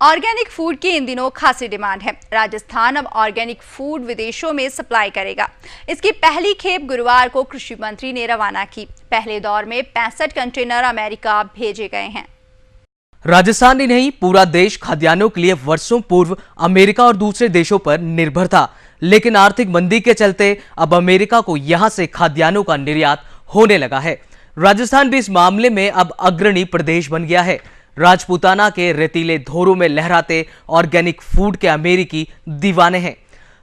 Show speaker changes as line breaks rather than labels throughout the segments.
Organic food की इन दिनों खासी डिमांड है। राजस्थान अब ऑर्गेनिक फूड विदेशों में सप्लाई करेगा। इसकी पहली खेप गुरुवार को कृषि मंत्री ने रवाना की। पहले दौर में 65 कंटेनर अमेरिका भेजे गए हैं।
राजस्थान ही नहीं, पूरा देश खाद्यान्नों के लिए वर्षों पूर्व अमेरिका और दूसरे देशों पर निर्भर था, लेकिन आर्थिक मंदी के चलते अब अमेरिका को यहां से खाद्यान्नों का निर्यात होने लगा है। राजस्थान भी इस मामले में अब अग्रणी प्रदेश बन गया है। राजपूताना के रेतीले धोरों में लहराते ऑर्गेनिक फूड के अमेरिकी दीवाने हैं।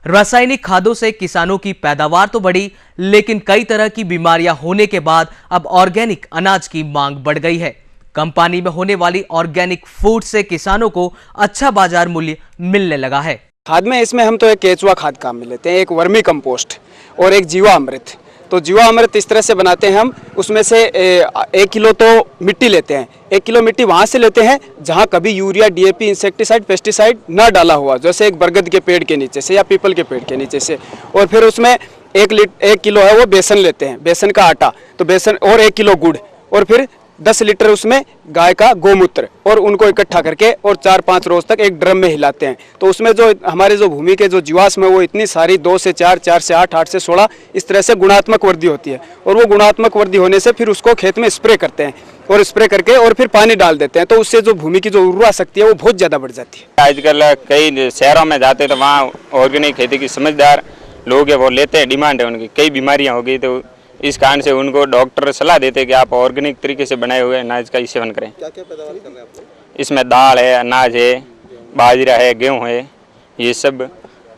रासायनिक खादों से किसानों की पैदावार तो बढ़ी, लेकिन कई तरह की बीमारियां होने के बाद अब ऑर्गेनिक अनाज की मांग बढ़ गई है। कम पानी में होने वाली ऑर्गेनिक फूड से किसानों को अच्छा बाजार मूल्य मिलने लगा है।
खाद में इसमें हम तो एक केचुआ खाद काम में लेते हैं, एक वर्मी कंपोस्ट और एक जीवा अमृत। तो जीवा अमृत इस तरह से बनाते हैं हम, उसमें से 1 किलो तो मिट्टी लेते हैं। 1 किलो मिट्टी वहाँ से लेते हैं जहाँ कभी यूरिया, डीएपी, इंसेक्टिसाइड, पेस्टिसाइड ना डाला हुआ, जैसे एक बरगद के पेड़ के नीचे से या पीपल के पेड़ के नीचे से। और फिर उसमें 1 किलो है वो बेसन लेते हैं, बेसन का आटा, तो बेसन और 1 किलो गुड़, और फिर 10 लीटर उसमें गाय का गोमूत्र, और उनको इकट्ठा करके और 4-5 रोज तक एक ड्रम में हिलाते हैं। तो उसमें जो हमारे जो भूमि के जो जीवाश्म है वो इतनी सारी 2 से 4, 4 से 8, 8 से 16 इस तरह से गुणात्मक वृद्धि होती है। और वो गुणात्मक वृद्धि होने से फिर उसको खेत में स्प्रे करते हैं, और स्प्रे करके और फिर पानी डाल देते हैं। तो उससे जो भूमि की जो उर्वरा शक्ति है वो बहुत ज़्यादा बढ़ जाती है।
आजकल कई शहरों में जाते तो वहाँ ऑर्गेनिक खेती की समझदार लोग है वो लेते हैं, डिमांड है उनकी। कई बीमारियाँ हो गई तो इस कारण से उनको डॉक्टर सलाह देते हैं कि आप ऑर्गेनिक तरीके से बनाए हुए अनाज का ही सेवन करें।
क्या-क्या पैदावार कर रहे हैं आप लोग?
इसमें दाल है, अनाज है, बाजरा है, गेहूं है, ये सब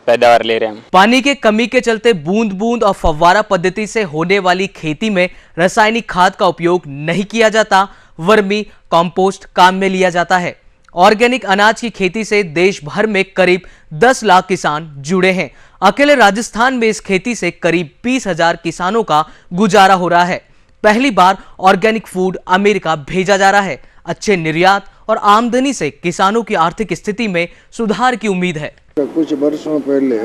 पैदावार ले रहे हैं हम।
पानी के कमी के चलते बूंद बूंद और फव्वारा पद्धति से होने वाली खेती में रासायनिक खाद का उपयोग नहीं किया जाता, वर्मी कंपोस्ट काम में लिया जाता है। ऑर्गेनिक अनाज की खेती से देश भर में करीब 10 लाख किसान जुड़े हैं। अकेले राजस्थान में इस खेती से करीब 20,000 किसानों का गुजारा हो रहा है। पहली बार ऑर्गेनिक फूड अमेरिका भेजा जा रहा है। अच्छे निर्यात और आमदनी से किसानों की आर्थिक स्थिति में सुधार की उम्मीद है।
कुछ वर्षों पहले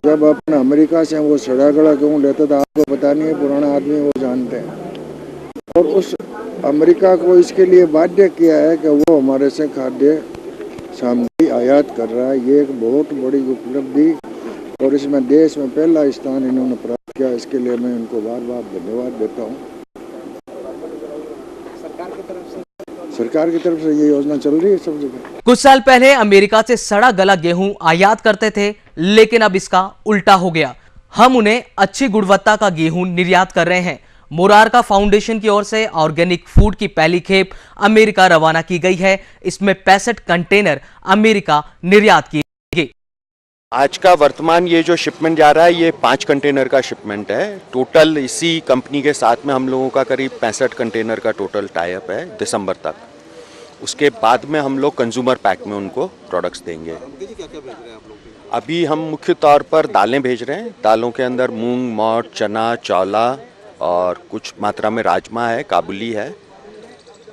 जब अपना अमेरिका से वो सड़ा गला गेहूँ लेता था, आपको पता नहीं है, पुराना आदमी वो जानते हैं, और उस अमेरिका को इसके लिए बाध्य किया है कि वो हमारे से खाद्य सामग्री आयात कर रहा है। ये एक बहुत बड़ी उपलब्धि, और इसमें देश में पहला स्थान इन्होंने प्राप्त किया। इसके लिए मैं उनको बार बार धन्यवाद देता हूँ। सरकार की तरफ से ये योजना चल रही है सब जगह।
कुछ साल पहले अमेरिका से सड़ा गला गेहूं आयात करते थे, लेकिन अब इसका उल्टा हो गया। हम उन्हें अच्छी गुणवत्ता का गेहूं निर्यात कर रहे हैं। मोरारका फाउंडेशन की ओर से ऑर्गेनिक फूड की पहली खेप अमेरिका रवाना की गई है। इसमें 65 कंटेनर अमेरिका निर्यात की गई।
आज का वर्तमान ये जो शिपमेंट जा रहा है ये 5 कंटेनर का शिपमेंट है। टोटल इसी कंपनी के साथ में हम लोगों का करीब 65 कंटेनर का टोटल टाई अप है दिसंबर तक। उसके बाद में हम लोग कंज्यूमर पैक में उनको प्रोडक्ट्स देंगे। अभी हम मुख्य तौर पर दालें भेज रहे हैं। दालों के अंदर मूंग, मोट, चना, चौला और कुछ मात्रा में राजमा है, काबुली है,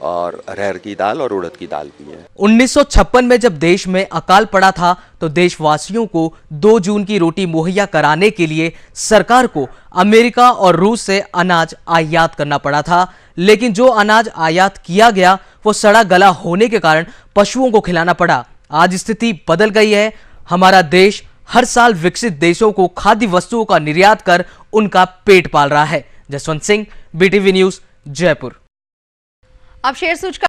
और अरहर की दाल और उड़द की दाल भी है।
1956 में जब देश में अकाल पड़ा था तो देशवासियों को 2 जून की रोटी मुहैया कराने के लिए सरकार को अमेरिका और रूस से अनाज आयात करना पड़ा था। लेकिन जो अनाज आयात किया गया वो सड़ा गला होने के कारण पशुओं को खिलाना पड़ा। आज स्थिति बदल गई है। हमारा देश हर साल विकसित देशों को खाद्य वस्तुओं का निर्यात कर उनका पेट पाल रहा है। Jaswant Singh, BTV news, Jaipur.
अब शेयर सूचकांक